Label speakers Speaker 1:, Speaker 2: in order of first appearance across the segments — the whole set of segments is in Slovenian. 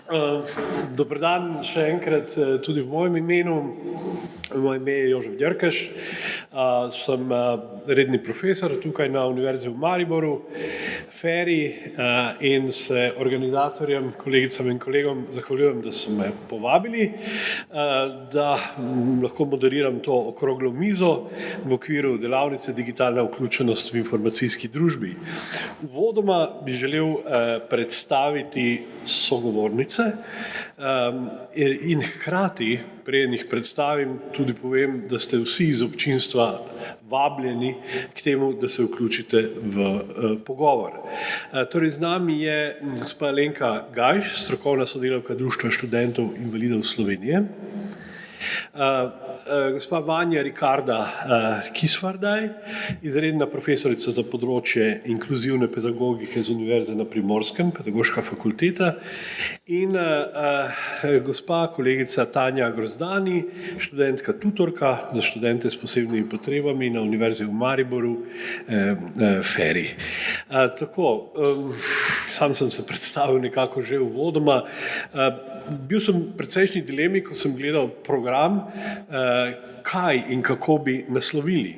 Speaker 1: Dober dan še enkrat tudi v mojem imenu. Moje ime je Jožef Djrkaš, sem redni profesor tukaj na Univerzi v Mariboru, FERI, in se organizatorjem, kolegicam in kolegom zahvaljujem, da so me povabili, da lahko moderiram to okroglo mizo v okviru delavnice Digitalna vključenost v informacijski družbi. Uvodoma bi želel predstaviti sogovornice in hkrati, preden jih predstavim, tudi povem, da ste vsi iz občinstva vabljeni k temu, da se vključite v pogovor. Torej, z nami je gospa Alenka Gajš, strokovna sodelavka Društva študentov invalidov Slovenije, gospa Vanja Ricarda Kisvardaj, izredna profesorica za področje inkluzivne pedagogike z Univerze na Primorskem, pedagoška fakulteta, in gospa kolegica Tanja Grozdani, študentka tutorka za študente s posebnimi potrebami na Univerzi v Mariboru, FERI. Tako, sam sem se predstavil nekako že uvodoma. Bil sem v precejšnji dilemi, ko sem gledal program, kaj in kako bi naslovili.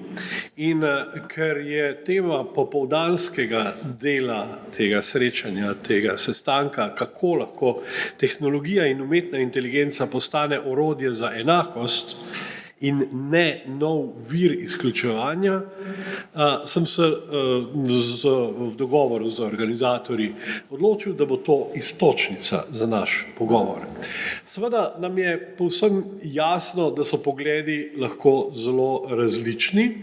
Speaker 1: In ker je tema popoldanskega dela tega srečanja, tega sestanka, kako lahko tehnologija in umetna inteligenca postane orodje za enakost in ne nov vir izključevanja, sem se v dogovoru z organizatorji odločil, da bo to iztočnica za naš pogovor. Seveda nam je povsem jasno, da so pogledi lahko zelo različni.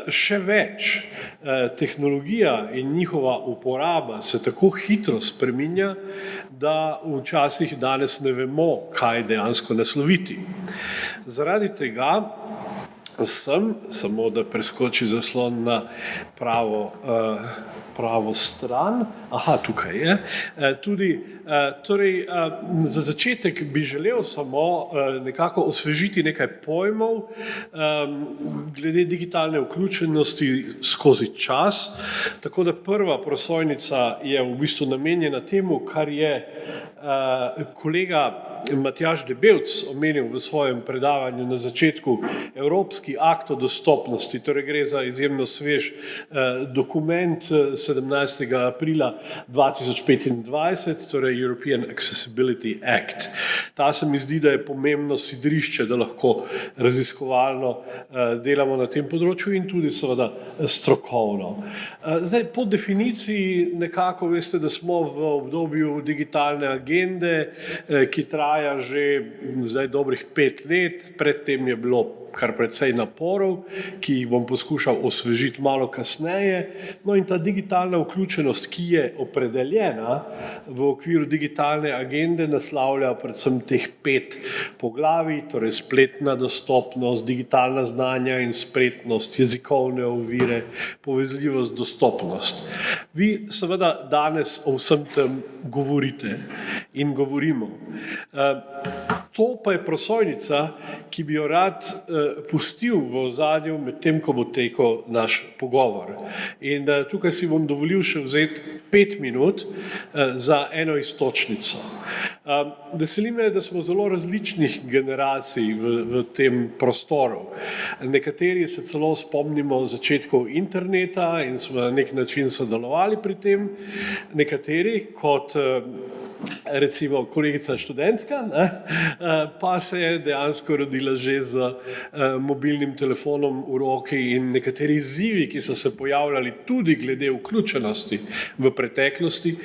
Speaker 1: Še več, tehnologija in njihova uporaba se tako hitro spreminja, da včasih danes ne vemo, kaj dejansko nasloviti. Zaradi tega sem, samo da preskoči zaslon na pravo stran, tukaj je, tudi, torej, za začetek bi želel samo nekako osvežiti nekaj pojmov glede digitalne vključenosti skozi čas, tako da prva prosojnica je v bistvu namenjena temu, kar je kolega Matjaž Debevc omenil v svojem predavanju na začetku, Evropski akt o dostopnosti, torej gre za izjemno svež dokument 17. aprila 2025, torej European Accessibility Act. Ta se mi zdi, da je pomembno sidrišče, da lahko raziskovalno delamo na tem področju in tudi seveda strokovno. Zdaj, po definiciji nekako veste, da smo v obdobju digitalne agende, ki traja že zdaj dobrih 5 let, predtem je bilo kar precej naporov, ki jih bom poskušal osvežiti malo kasneje. No in ta digitalna vključenost, ki je opredeljena v okviru digitalne agende, naslavlja predvsem teh 5 poglavij, torej spletna dostopnost, digitalna znanja in spretnost, jezikovne ovire, povezljivost, dostopnost. Vi seveda danes o vsem tem govorite in govorimo. To pa je prosojnica, ki bi jo rad pustil v ozadju med tem, ko bo tekel naš pogovor. In tukaj si bom dovolil še vzeti 5 minut za eno iztočnico. Veseli me, da smo zelo različnih generacij v tem prostoru. Nekateri se celo spomnimo začetkov interneta in smo na nek način sodelovali pri tem. Nekateri, kot recimo kolegica študentka, pa se je dejansko rodila že z mobilnim telefonom v roki in nekateri izzivi, ki so se pojavljali tudi glede vključenosti v preteklosti,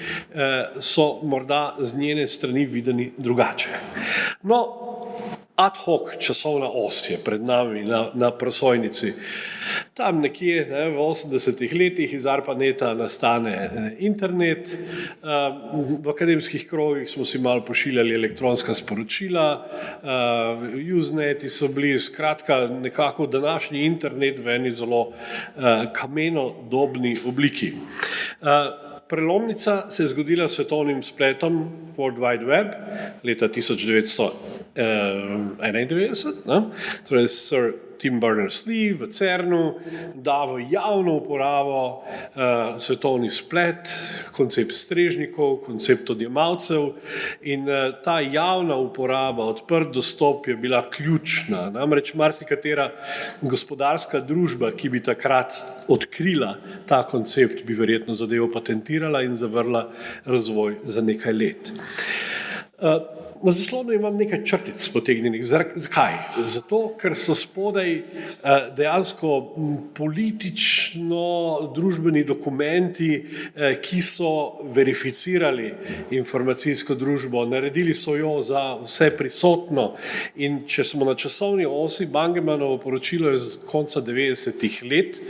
Speaker 1: so morda z njene strani videni drugače. No, ad hoc časovna os je pred nami na prosojnici. Tam nekje v 80. letih iz ARPANETA nastane internet, v akademskih krogih smo si malo pošiljali elektronska sporočila, Useneti so bili, skratka nekako današnji internet v eni zelo kamenodobni obliki. Prelomnica se je zgodila s svetovnim spletom World Wide Web leta 1991, torej Sir Tim Berners-Lee v CERN-u da v javno uporabo svetovni splet, koncept strežnikov, koncept odjemalcev in ta javna uporaba, odprt dostop je bila ključna. Namreč marsikatera gospodarska družba, ki bi takrat odkrila ta koncept, bi verjetno zadevo patentirala in zavrla razvoj za nekaj let. Na zaslonu imam nekaj črtic potegnjenih. Zakaj? Zato, ker so spodaj dejansko politično-družbeni dokumenti, ki so verificirali informacijsko družbo, naredili so jo za vse prisotno in če smo na časovni osi, Bangemanovo poročilo je z konca 90-ih let,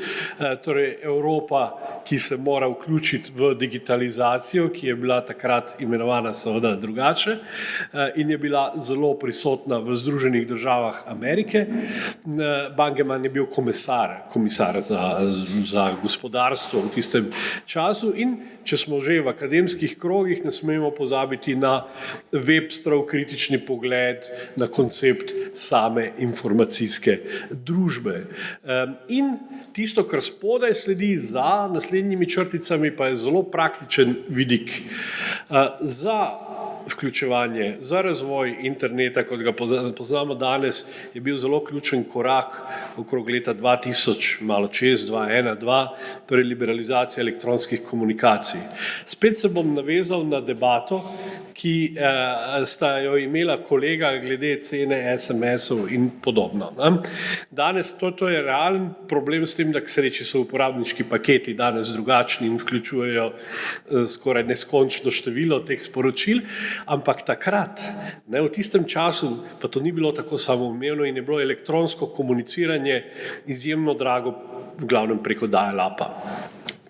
Speaker 1: torej Evropa, ki se mora vključiti v digitalizacijo, ki je bila takrat imenovana seveda drugače, in je bila zelo prisotna v Združenih državah Amerike. Bangeman je bil komisar za gospodarstvo v tistem času in če smo že v akademskih krogih, ne smemo pozabiti na Websterov kritični pogled na koncept same informacijske družbe. In tisto, kar spodaj sledi za naslednjimi črticami, pa je zelo praktičen vidik. Za vključevanje, za razvoj interneta, kot ga poznamo danes, je bil zelo ključen korak okrog leta 2000, malo čez 2001, 2002, torej liberalizacija elektronskih komunikacij. Spet se bom navezal na debato, ki sta jo imela kolega glede cene SMS-ov in podobno. Danes to je realen problem s tem, da k sreči so uporabniški paketi danes drugačni in vključujejo skoraj neskončno število teh sporočil, ampak takrat, v tistem času, pa to ni bilo tako samoumevno in je bilo elektronsko komuniciranje izjemno drago, v glavnem preko dial-upa.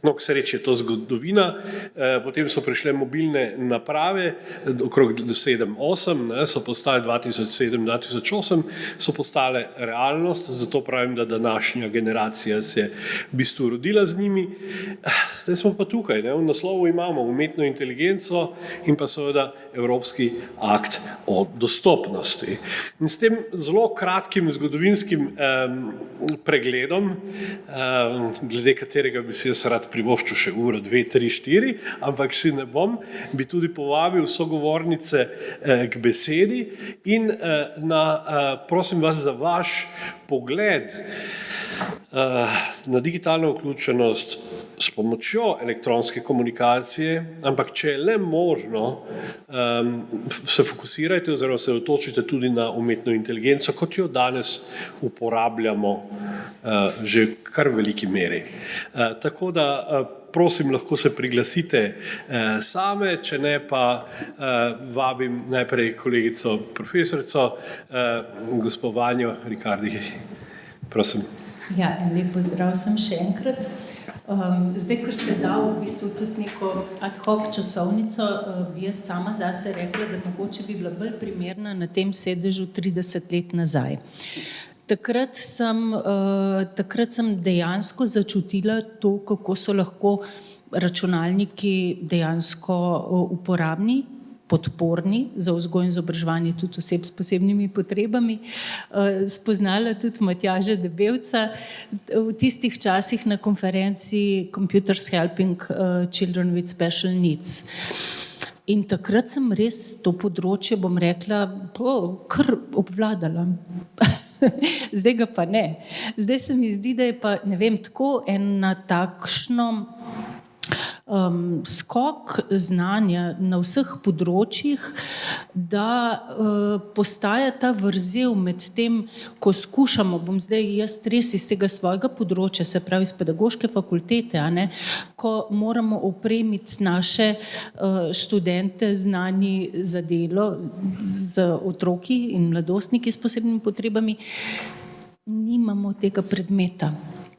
Speaker 1: No, k sreči je to zgodovina, potem so prišle mobilne naprave, okrog 7-8, so postale 2007-2008, so postale realnost, zato pravim, da današnja generacija se je v bistvu rodila z njimi. Zdaj smo pa tukaj, v naslovu imamo umetno inteligenco in pa seveda Evropski akt o dostopnosti. In s tem zelo kratkim zgodovinskim pregledom, glede katerega bi si jaz rad privoščil še uro, 2, 3, 4, ampak si ne bom, bi tudi povabil sogovornice k besedi in prosim vas za vaš pogled na digitalno vključenost s pomočjo elektronske komunikacije, ampak če je le možno, se fokusirajte oziroma se otočite tudi na umetno inteligenco, kot jo danes uporabljamo že kar v veliki meri. Tako da prosim, lahko se priglasite same, če ne pa vabim najprej kolegico profesorico, gospo Vanjo Rikardi. Prosim.
Speaker 2: Ja, en lep pozdrav sem še enkrat. Zdaj, ker ste dal v bistvu tudi neko ad hoc časovnico, bi jaz sama zase rekla, da mogoče bi bila bolj primerna na tem sedežu 30 let nazaj. Takrat sem dejansko začutila to, kako so lahko računalniki dejansko uporabni, podporni za vzgoj in izobraževanje tudi oseb s posebnimi potrebami. Spoznala tudi Matjaža Debevca v tistih časih na konferenci Computers Helping Children with Special Needs. In takrat sem res to področje, bom rekla, kar obvladala. Zdaj ga pa ne. Zdaj se mi zdi, da je pa, ne vem, tako ena takšno skok znanja na vseh področjih, da postaja ta vrzel med tem, ko skušamo, bom zdaj jaz res iz tega svojega področja, se pravi iz pedagoške fakultete, ko moramo opremiti naše študente znani za delo z otroki in mladostniki s posebnimi potrebami, nimamo tega predmeta.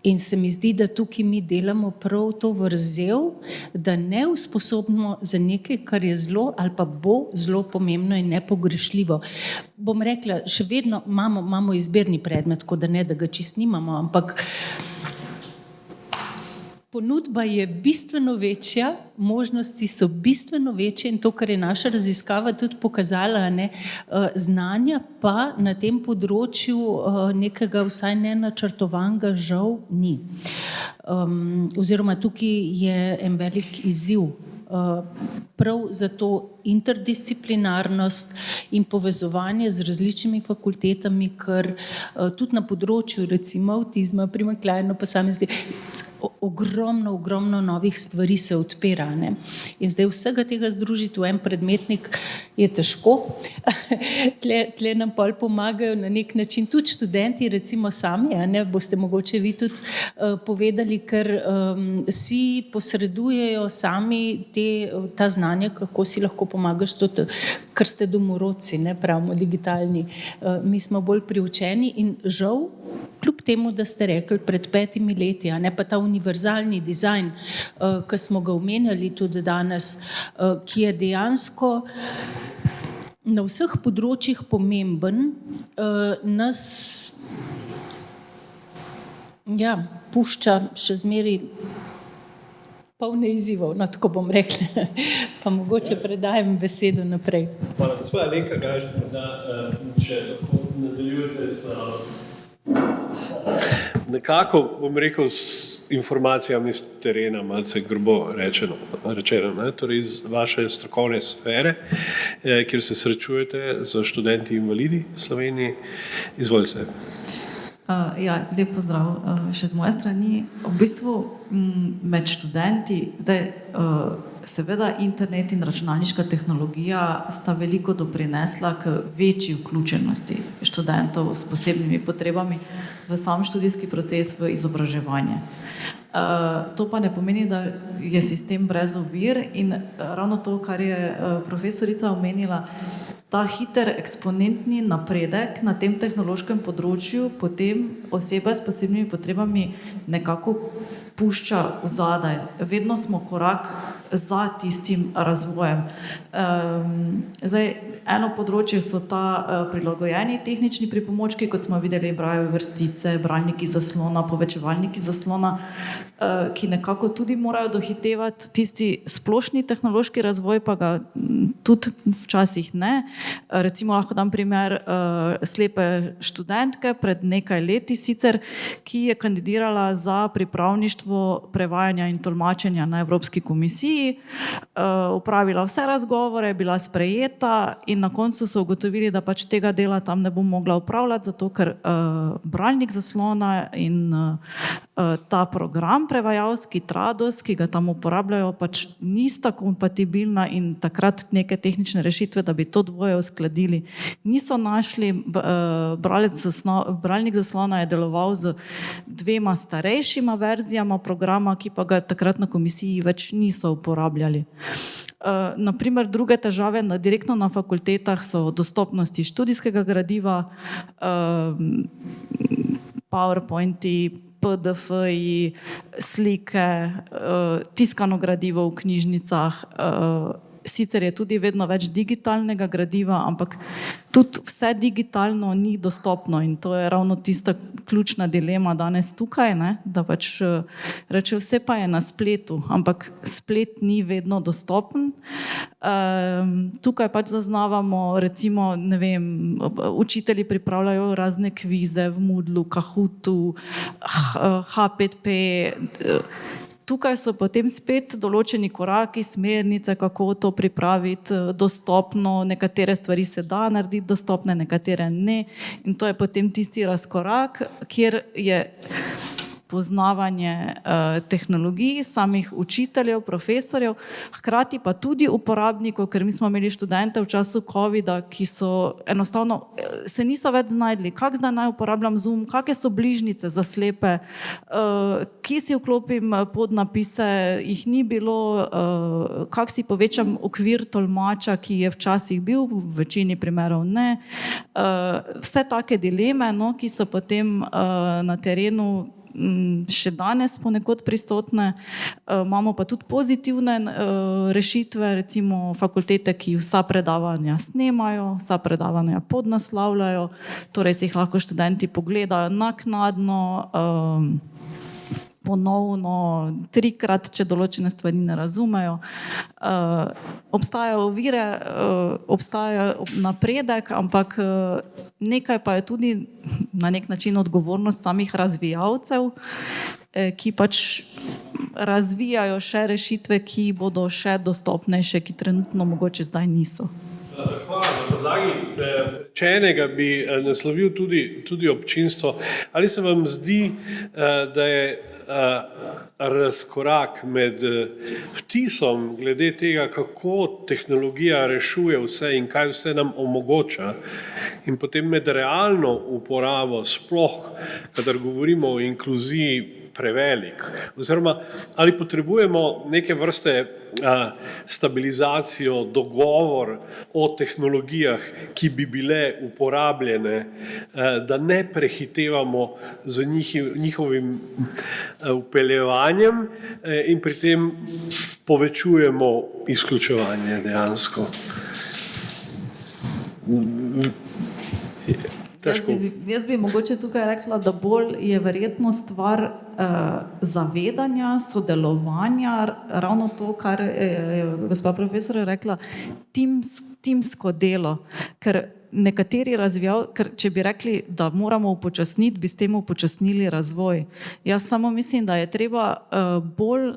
Speaker 2: In se mi zdi, da tukaj mi delamo prav to vrzel, da ne usposobimo za nekaj, kar je zelo ali pa bo zelo pomembno in nepogrešljivo. Bom rekla, še vedno imamo izbirni predmet, tako da ne, da ga čist nimamo, ampak Ponudba je bistveno večja, možnosti so bistveno večje in to, kar je naša raziskava tudi pokazala, ne, znanja pa na tem področju nekega vsaj nenačrtovanega žal ni. Oziroma tukaj je en velik izziv. Prav zato interdisciplinarnost in povezovanje z različnimi fakultetami, ker tudi na področju recimo avtizma, primanjkljaj posameznih, ogromno novih stvari se odpira, ne. In zdaj vsega tega združiti v en predmetnik je težko. Tle nam pol pomagajo na nek način tudi študenti, recimo sami, ne, boste mogoče vi tudi povedali, ker si posredujejo sami ta znanja, kako si lahko pomagaš tudi, ker ste domorodci, ne, pravimo digitalni. Mi smo bolj priučeni in žal, kljub temu, da ste rekli pred 5 leti, ne, pa ta univerzalni dizajn, ki smo ga omenjali tudi danes, ki je dejansko na vseh področjih pomemben, nas pušča še zmeraj polne izzivov, no, tako bom rekla. Pa mogoče predajem besedo naprej.
Speaker 1: Hvala, gospod Alenka Gaž, če lahko nadaljujete nekako, bom rekel, s informacijami iz terena, malce grobo rečeno, ne? Torej iz vaše strokovne sfere, kjer se srečujete z študenti invalidi v Sloveniji. Izvolite.
Speaker 3: Lep pozdrav še z moje strani. V bistvu med študenti, zdaj seveda internet in računalniška tehnologija sta veliko doprinesla k večji vključenosti študentov s posebnimi potrebami v sam študijski proces, v izobraževanje. To pa ne pomeni, da je sistem brez ovir in ravno to, kar je profesorica omenila, ta hiter eksponentni napredek na tem tehnološkem področju potem osebe s posebnimi potrebami nekako pušča vzadaj. Vedno smo korak za tistim razvojem. Zdaj, eno področje so ta prilagojeni tehnični pripomočki, kot smo videli, brajeve vrstice, bralniki zaslona, povečevalniki zaslona, ki nekako tudi morajo dohitevati tisti splošni tehnološki razvoj, pa ga tudi včasih ne. Recimo lahko dam primer slepe študentke pred nekaj leti sicer, ki je kandidirala za pripravništvo prevajanja in tolmačenja na Evropski komisiji, opravila vse razgovore, bila sprejeta in na koncu so ugotovili, da pač tega dela tam ne bo mogla opravljati, zato ker bralnik zaslona in ta program prevajalski Trados, ki ga tam uporabljajo, pač nista kompatibilna in takrat neke tehnične rešitve, da bi to dvoje uskladili, niso našli. Bralnik zaslona je deloval z 2 starejšima verzijama programa, ki pa ga takrat na komisiji več niso uporabljali. Naprimer, druge težave direktno na fakultetah so dostopnosti študijskega gradiva, PowerPointi, PDF-ji, slike, tiskano gradivo v knjižnicah. Sicer je tudi vedno več digitalnega gradiva, ampak tudi vse digitalno ni dostopno in to je ravno tista ključna dilema danes tukaj, ne? Da pač reče, vse pa je na spletu, ampak splet ni vedno dostopen. Tukaj pač zaznavamo, recimo, ne vem, učitelji pripravljajo razne kvize v Moodlu, Kahootu, H5P. Tukaj so potem spet določeni koraki, smernice, kako to pripraviti dostopno, nekatere stvari se da narediti dostopne, nekatere ne. In to je potem tisti razkorak, kjer je poznavanje tehnologij, samih učiteljev, profesorjev, hkrati pa tudi uporabnikov, ker mi smo imeli študente v času covida, ki so enostavno se niso več znajdli, kako zdaj naj uporabljam Zoom, kakšne so bližnjice za slepe, kje si vklopim podnapise, jih ni bilo, kako si povečam okvir tolmača, ki je včasih bil, v večini primerov ne. Vse take dileme, no, ki so potem na terenu še danes ponekod prisotne. Imamo pa tudi pozitivne rešitve, recimo fakultete, ki vsa predavanja snemajo, vsa predavanja podnaslavljajo, torej si jih lahko študenti pogledajo naknadno, ponovno, 3-krat, če določene stvari ne razumejo. Obstajajo ovire, obstaja napredek, ampak nekaj pa je tudi na nek način odgovornost samih razvijalcev, ki pač razvijajo še rešitve, ki bodo še dostopnejše, ki trenutno mogoče zdaj niso.
Speaker 1: Hvala. Na podlagi rečenega bi naslovil tudi občinstvo. Ali se vam zdi, da je razkorak med vtisom glede tega, kako tehnologija rešuje vse in kaj vse nam omogoča, in potem med realno uporabo, sploh kadar govorimo o inkluziji, prevelik? Oziroma, ali potrebujemo neke vrste stabilizacijo, dogovor o tehnologijah, ki bi bile uporabljene, da ne prehitevamo z njihovim vpeljevanjem in pri tem povečujemo izključevanje dejansko?
Speaker 3: Jaz bi mogoče tukaj rekla, da bolj je verjetno stvar zavedanja, sodelovanja, ravno to, kar je gospa profesor rekla, timsko delo, ker nekateri ker če bi rekli, da moramo upočasniti, bi s tem upočasnili razvoj. Jaz samo mislim, da je treba bolj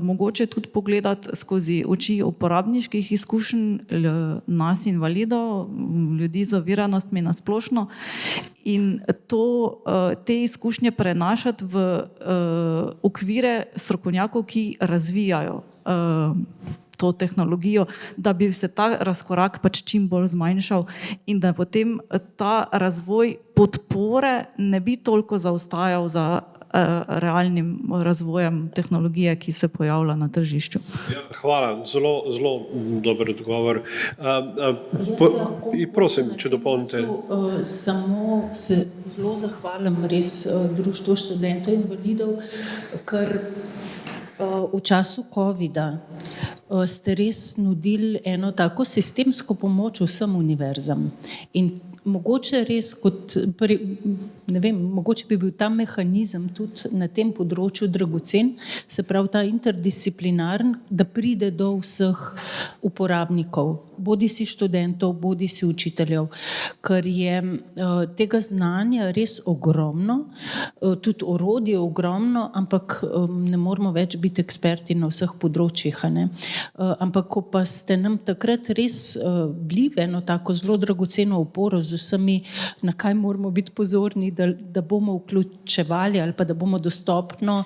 Speaker 3: mogoče tudi pogledati skozi oči uporabniških izkušenj nas invalidov, ljudi z oviranostmi na splošno, in te izkušnje prenašati v okvire strokovnjakov, ki razvijajo to tehnologijo, da bi se ta razkorak pač čim bolj zmanjšal in da potem ta razvoj podpore ne bi toliko zaostajal za realnim razvojem tehnologije, ki se pojavlja na tržišču.
Speaker 1: Hvala, zelo dober odgovor. Prosim, če dopolnite.
Speaker 2: Samo se zelo zahvalim res Društvu študentov invalidov, ker v času covida ste res nudili eno tako sistemsko pomoč vsem univerzam. In mogoče res mogoče bi bil ta mehanizem tudi na tem področju dragocen, se pravi ta interdisciplinaren, da pride do vseh uporabnikov, bodisi študentov, bodisi učiteljev, ker je tega znanja res ogromno, tudi orodje ogromno, ampak ne moramo več biti eksperti na vseh področjih. Ampak ko pa ste nam takrat res bili v eno tako zelo dragoceno oporo z vsemi, na kaj moramo biti pozorni, da bomo vključevali ali pa da bomo dostopna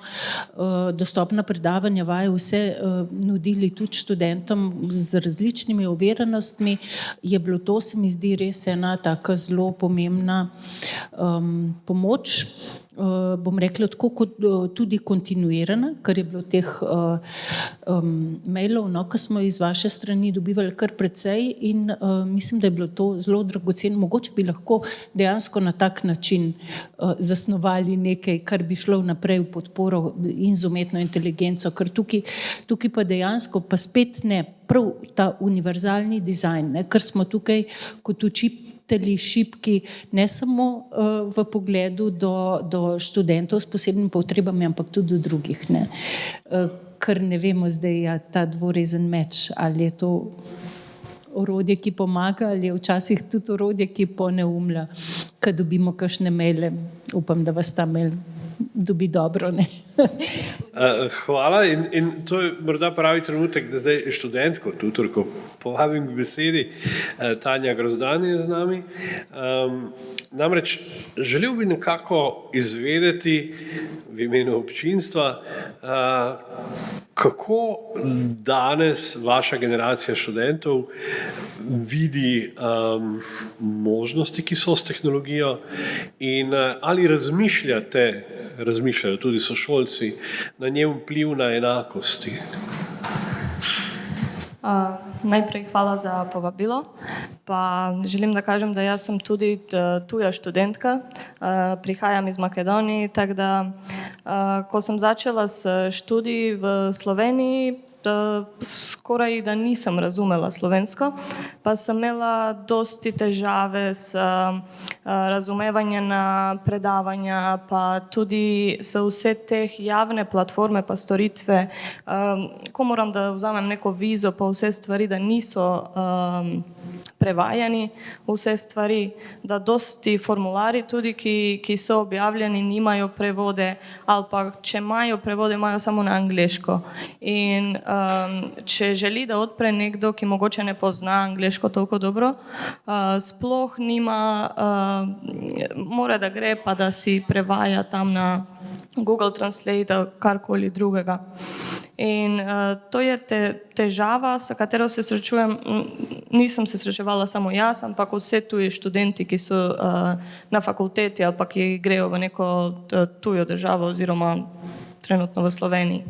Speaker 2: predavanja, vaje vse nudili tudi študentom z različnimi oviranostmi, je bilo to, se mi zdi, res ena taka zelo pomembna pomoč. Bom rekla tako kot tudi kontinuirana, ker je bilo teh mailov, ki smo iz vaše strani dobivali kar precej, in mislim, da je bilo to zelo dragoceno. Mogoče bi lahko dejansko na tak način zasnovali nekaj, kar bi šlo naprej v podporo in z umetno inteligenco, ker tukaj pa dejansko pa spet ne, prav ta univerzalni dizajn, ker smo tukaj kot šibki, ne samo v pogledu do študentov s posebnimi potrebami, ampak tudi do drugih. Ker ne vemo zdaj, ta dvorezen meč, ali je to orodje, ki pomaga, ali je včasih tudi orodje, ki poneumlja. Ko dobimo kakšne maile, upam, da vas ta mail dobi dobro.
Speaker 1: Hvala, in to je morda pravi trenutek, da zdaj študentko, tutorko povabim k besedi. Tanja Grozdan je z nami. Namreč želel bi nekako izvedeti v imenu občinstva, kako danes vaša generacija študentov vidi možnosti, ki so s tehnologijo, in ali razmišljajo tudi sošolci, na njen vpliv na enakosti.
Speaker 4: Najprej hvala za povabilo. Pa želim da kažem, da jaz sem tudi tuja študentka, prihajam iz Makedonije, tako da ko sem začela s študij v Sloveniji, skoraj da nisem razumela slovensko, pa sem imela dosti težave s razumevanjem na predavanja, pa tudi so vse te javne platforme pa storitve, ko moram da vzamem neko vizo pa vse stvari, da niso prevajani vse stvari, da dosti formulari tudi, ki so objavljeni, nimajo prevode, ali pa če imajo prevode, imajo samo na angleško. In če želi, da odpre nekdo, ki mogoče ne pozna angleško toliko dobro, sploh nima, mora da gre pa da si prevaja tam na Google Translate ali karkoli drugega. In to je težava, s katero se srečujem, nisem se srečevala samo jaz, ampak vse tuji študenti, ki so na fakulteti ali pa ki grejo v neko tujo državo oziroma trenutno v Sloveniji.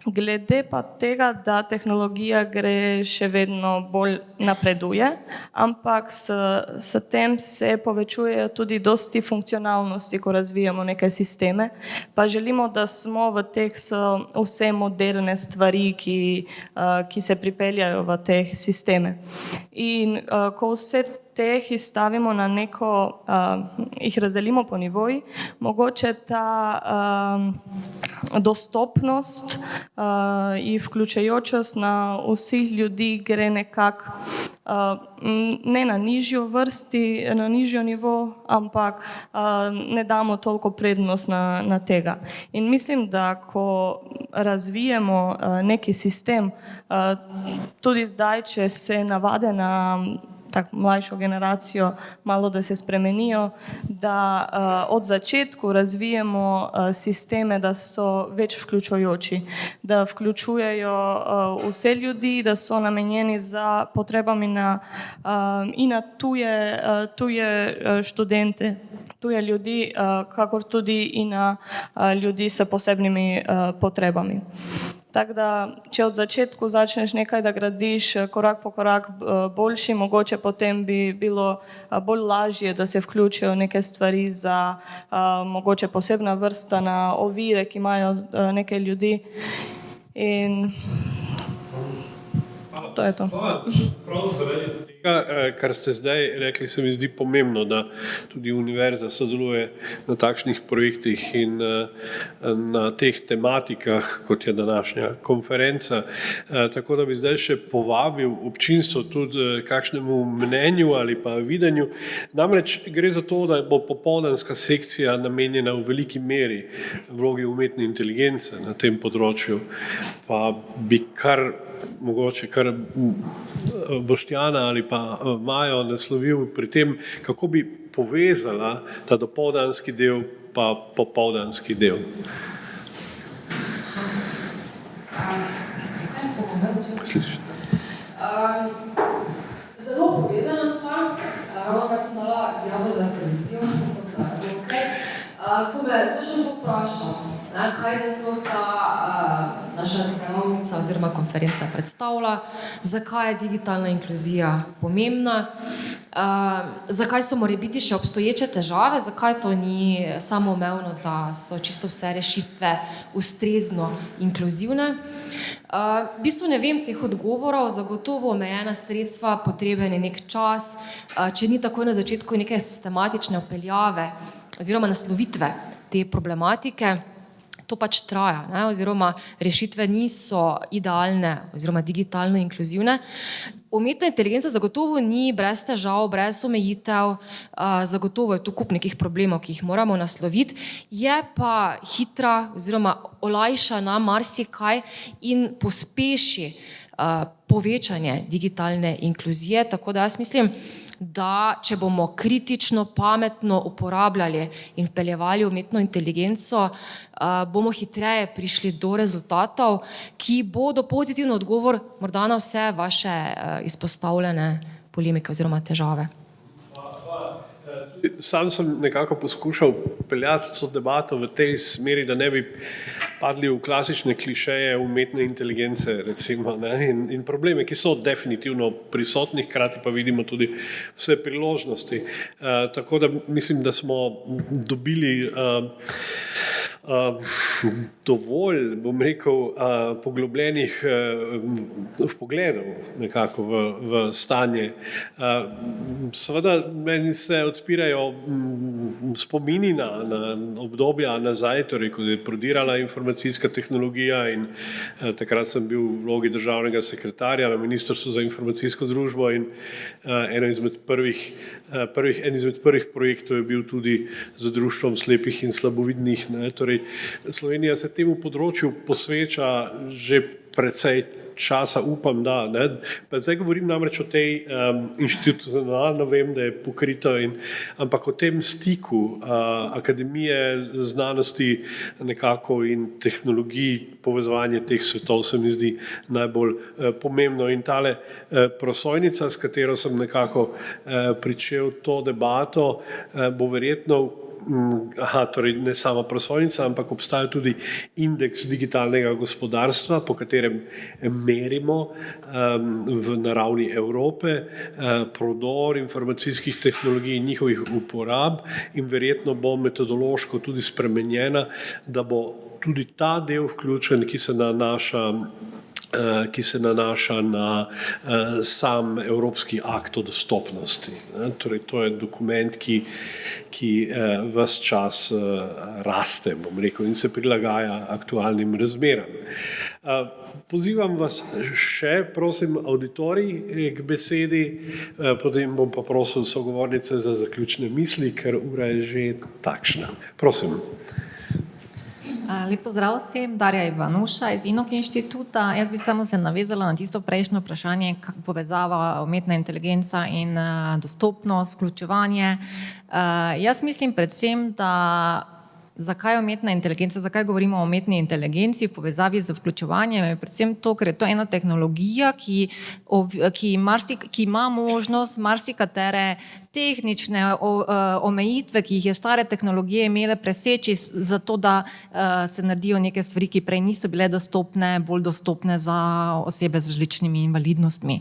Speaker 4: Glede pa tega, da tehnologija gre še vedno bolj napreduje, ampak s tem se povečujejo tudi dosti funkcionalnosti, ko razvijamo neke sisteme, pa želimo, da smo v teh vse moderne stvari, ki se pripeljajo v te sisteme. In ko vse teh izstavimo na neko, jih razdelimo po nivoji, mogoče ta dostopnost in vključujočost na vseh ljudi gre nekako ne na nižjo vrsti, na nižjo nivo, ampak ne damo toliko prednost na tega. In mislim, da ko razvijemo neki sistem, tudi zdaj, če se navade na tako mlajšo generacijo, malo da se spremenijo, da od začetku razvijemo sisteme, da so več vključujoči, da vključujejo vse ljudi, da so namenjeni za potrebami in na tuje študente, tuje ljudi, kakor tudi in na ljudi s posebnimi potrebami. Tako da, če od začetku začneš nekaj, da gradiš korak po korak boljši, mogoče potem bi bilo bolj lažje, da se vključijo neke stvari za mogoče posebna vrsta na ovire, ki imajo neke ljudi. In to je to.
Speaker 1: Prav zaradi tega, kar ste zdaj rekli, se mi zdi pomembno, da tudi univerza sodeluje na takšnih projektih in na teh tematikah, kot je današnja konferenca. Tako da bi zdaj še povabil občinstvo tudi kakšnemu mnenju ali pa videnju. Namreč gre za to, da bo popoldanska sekcija namenjena v veliki meri vlogi umetne inteligence na tem področju. Pa bi mogoče kar Boštjana ali pa Majo naslovil pri tem, kako bi povezala ta dopoldanski del pa popoldanski del. Slišiš?
Speaker 5: Zelo povezana sva, ravno kar sem dala izjavo za televizijo, ko me točno poprašam, kaj zdaj smo ta naša delavnica oziroma konferenca predstavlja, zakaj je digitalna inkluzija pomembna, zakaj so morebiti še obstoječe težave, zakaj to ni samoumevno, da so čisto vse rešitve ustrezno inkluzivne. V bistvu ne vem vseh odgovorov, zagotovo omejena sredstva, potreben je nek čas, če ni takoj na začetku neke sistematične vpeljave oziroma naslovitve te problematike, to pač traja, ne? Oziroma rešitve niso idealne oziroma digitalno inkluzivne. Umetna inteligenca zagotovo ni brez težav, brez omejitev, zagotovo je tu kup nekih problemov, ki jih moramo nasloviti, je pa hitra oziroma olajša nam marsikaj in pospeši povečanje digitalne inkluzije, tako da jaz mislim, da če bomo kritično, pametno uporabljali in vpeljevali umetno inteligenco, bomo hitreje prišli do rezultatov, ki bodo pozitiven odgovor morda na vse vaše izpostavljene polemike oziroma težave.
Speaker 1: Sam sem nekako poskušal peljati to debato v tej smeri, da ne bi padli v klasične klišeje umetne inteligence, recimo, ne? In probleme, ki so definitivno prisotni, hkrati pa vidimo tudi vse priložnosti. Tako da mislim, da smo dobili dovolj, bom rekel, poglobljenih vpogledov nekako v stanje. Seveda meni se odpirajo spomini na obdobja nazaj, torej ko je prodirala informacijska tehnologija in takrat sem bil v vlogi državnega sekretarja na Ministrstvu za informacijsko družbo in en izmed prvih projektov je bil tudi z Društvom slepih in slabovidnih. Torej, Slovenija se temu področju posveča že precej časa, upam, da. Pa zdaj govorim namreč o tej institucionalno, vem, da je pokrito, ampak o tem stiku akademije, znanosti nekako in tehnologij, povezovanje teh svetov se mi zdi najbolj pomembno. In tale prosojnica, s katero sem nekako pričel to debato, bo verjetno torej ne sama prosojnica, ampak obstaja tudi indeks digitalnega gospodarstva, po katerem merimo na ravni Evrope prodor informacijskih tehnologij in njihovih uporab in verjetno bo metodološko tudi spremenjena, da bo tudi ta del vključen, ki se nanaša na sam Evropski akt o dostopnosti. Torej, to je dokument, ki ves čas raste, bom rekel, in se prilagaja aktualnim razmeram. Pozivam vas še, prosim, auditorij k besedi, potem bom pa prosil sogovornice za zaključne misli, ker ura je že takšna. Prosim.
Speaker 6: Lep pozdrav vsem, Darja Ivanuša iz Inok inštituta. Jaz bi samo se navezala na tisto prejšnjo vprašanje, povezava umetna inteligenca in dostopnost, vključevanje. Jaz mislim predvsem, da zakaj umetna inteligenca, zakaj govorimo o umetni inteligenci v povezavi z vključevanjem, je predvsem to, ker je to ena tehnologija, ki ima možnost marsikatere tehnične omejitve, ki jih je stare tehnologije imele, preseči zato, da se naredijo neke stvari, ki prej niso bile dostopne, bolj dostopne za osebe z različnimi invalidnostmi.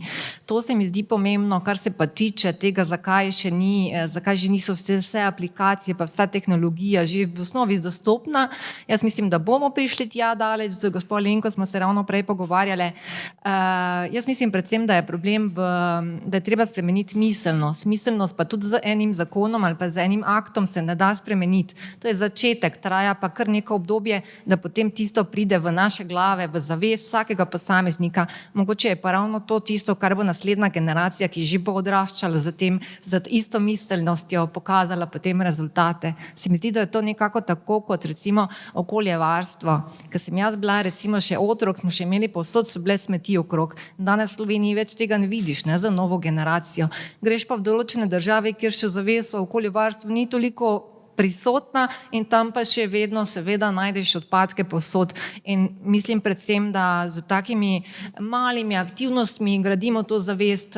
Speaker 6: To se mi zdi pomembno, kar se pa tiče tega, zakaj že niso vse aplikacije pa vsa tehnologija že v osnovi dostopna. Jaz mislim, da bomo prišli tja daleč, z gospod Lenko smo se ravno prej pogovarjali. Jaz mislim predvsem, da je problem, da je treba spremeniti miselnost pa tudi z enim zakonom ali pa z enim aktom se ne da spremeniti. To je začetek, traja pa kar neko obdobje, da potem tisto pride v naše glave, v zavest vsakega posameznika. Mogoče je pa ravno to tisto, kar bo naslednja generacija, ki že bo odraščala z isto miselnostjo, pokazala potem rezultate. Se mi zdi, da je to nekako tako, kot recimo okoljevarstvo. Ker sem jaz bila recimo še otrok, smo še imeli povsod so bile smeti okrog. Danes v Sloveniji več tega ne vidiš, ne, za novo generacijo. Greš pa v določene države, kjer še zavesa okoljevarstvo ni toliko prisotna in tam pa še vedno seveda najdeš odpadke povsod. In mislim predvsem, da z takimi malimi aktivnostmi gradimo to zavest,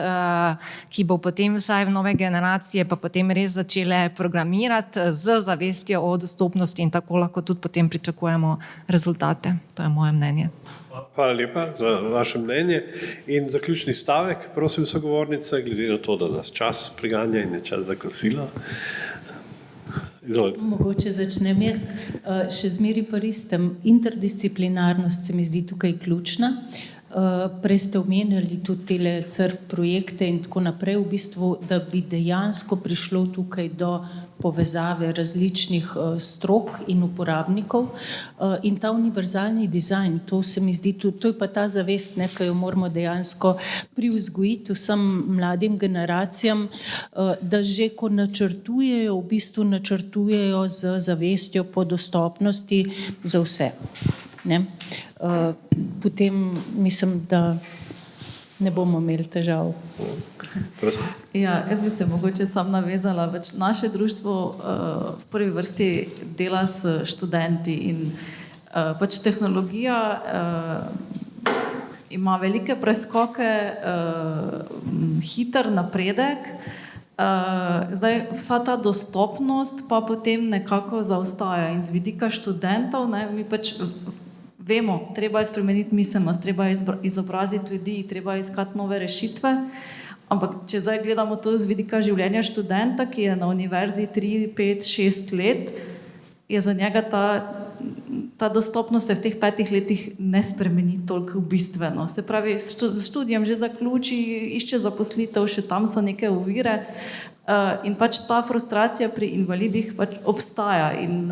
Speaker 6: ki bo potem vsaj v nove generacije pa potem res začele programirati z zavestjo o dostopnosti in tako lahko tudi potem pričakujemo rezultate. To je moje mnenje.
Speaker 1: Hvala lepa za vaše mnenje. In zaključni stavek, prosim sogovornice, glede na to, da nas čas priganja in je čas za kosilo. Izvolite.
Speaker 2: Mogoče začnem jaz. Še zmeri pa ristem. Interdisciplinarnost se mi zdi tukaj ključna. Prej ste omenjali tudi tele CRP projekte in tako naprej, v bistvu, da bi dejansko prišlo tukaj do povezave različnih strok in uporabnikov in ta univerzalni dizajn, to se mi zdi tudi, to je pa ta zavest, ki jo moramo dejansko privzgojiti vsem mladim generacijam, da že ko načrtujejo, v bistvu načrtujejo z zavestjo po dostopnosti za vse. Ne? Potem mislim, da ne bomo imeli težav.
Speaker 3: Ja, jaz bi se mogoče sam navezala, naše društvo v prvi vrsti dela s študenti in tehnologija ima velike preskoke, hiter napredek. Zdaj, vsa ta dostopnost pa potem nekako zaostaja in z vidika študentov, mi vemo, treba je spremeniti miselnost, treba je izobraziti ljudi, treba je iskati nove rešitve, ampak če zdaj gledamo to z vidika življenja študenta, ki je na univerzi 3, 5, 6 let, je za njega ta ta dostopnost se v teh 5 letih ne spremeni toliko bistveno. Se pravi, s študijem že zaključi, išče zaposlitev, še tam so neke ovire in pač ta frustracija pri invalidih pač obstaja in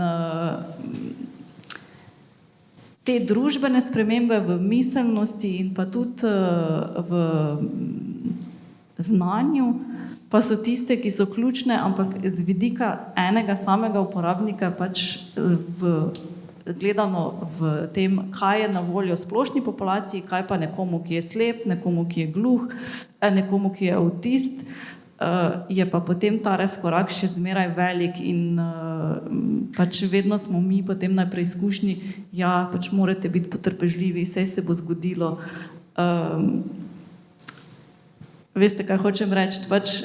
Speaker 3: te družbene spremembe v miselnosti in pa tudi v znanju pa so tiste, ki so ključne, ampak z vidika enega samega uporabnika pač gledano v tem, kaj je na voljo splošni populaciji, kaj pa nekomu, ki je slep, nekomu, ki je gluh, nekomu, ki je avtist, je pa potem ta razkorak še zmeraj velik in pač vedno smo mi potem na preizkušnji, ja, pač morate biti potrpežljivi, vse se bo zgodilo. Veste, kaj hočem reči, pač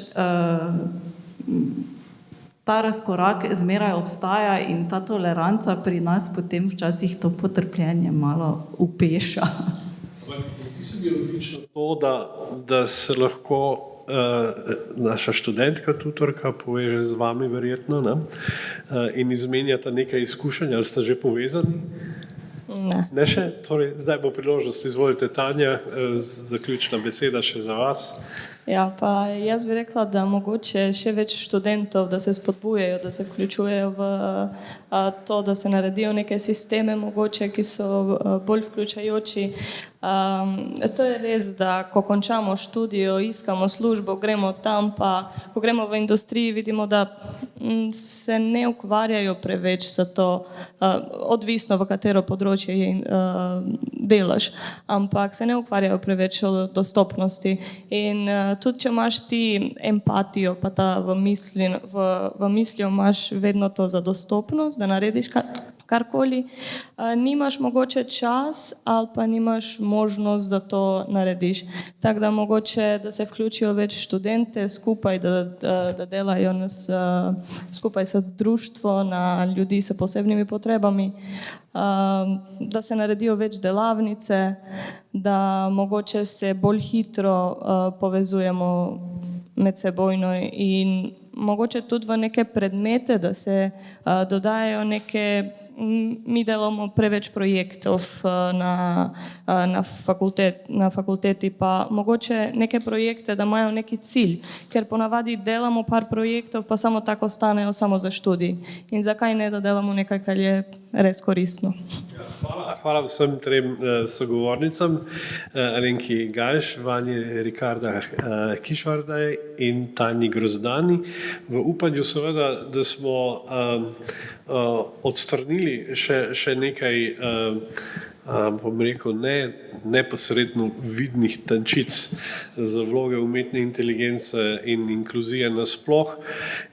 Speaker 3: ta razkorak zmeraj obstaja in ta toleranca pri nas potem včasih to potrpljenje malo upeša.
Speaker 1: Zdi se mi odlično to, da se lahko naša študentka, tutorka poveže z vami verjetno, ne? In izmenjata nekaj izkušenj, ali ste že povezani?
Speaker 4: Ne.
Speaker 1: Ne še? Torej, zdaj bo priložnost, izvolite Tanja, zaključna beseda še za vas.
Speaker 4: Ja, pa jaz bi rekla, da mogoče še več študentov, da se spodbujajo, da se vključujejo v to, da se naredijo neke sisteme mogoče, ki so bolj vključujoči. To je res, da ko končamo študijo, iskamo službo, gremo tam, pa ko gremo v industriji, vidimo, da se ne ukvarjajo preveč za to, odvisno v katero področje delaš, ampak se ne ukvarjajo preveč o dostopnosti. In tudi, če imaš ti empatijo, pa ta v mislju imaš vedno to za dostopnost, da narediš karkoli, nimaš mogoče čas ali pa nimaš možnost, da to narediš. Tako da mogoče, da se vključijo več študente skupaj, da delajo skupaj s društvo na ljudi s posebnimi potrebami, da se naredijo več delavnice, da mogoče se bolj hitro povezujemo medsebojno in mogoče tudi v neke predmete, da se dodajajo neke, mi delamo preveč projektov na fakulteti, pa mogoče neke projekte, da imajo neki cilj, ker ponavadi delamo par projektov, pa samo tako ostanejo samo za študij. In zakaj ne, da delamo nekaj, kar je res koristno.
Speaker 1: Hvala vsem trem sogovornicam, Alenki Gajš, Vanji Rikarda Kišvardaj in Tanji Grozdani. V upanju seveda, da smo odstranili še nekaj, bom rekel, neposredno vidnih tančic za vloge umetne inteligence in inkluzije nasploh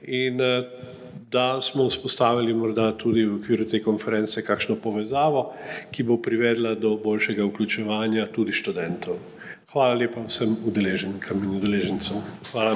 Speaker 1: in da smo vzpostavili morda tudi v okviru te konference kakšno povezavo, ki bo privedla do boljšega vključevanja tudi študentov. Hvala lepa vsem udeleženkam in udeležencem. Hvala.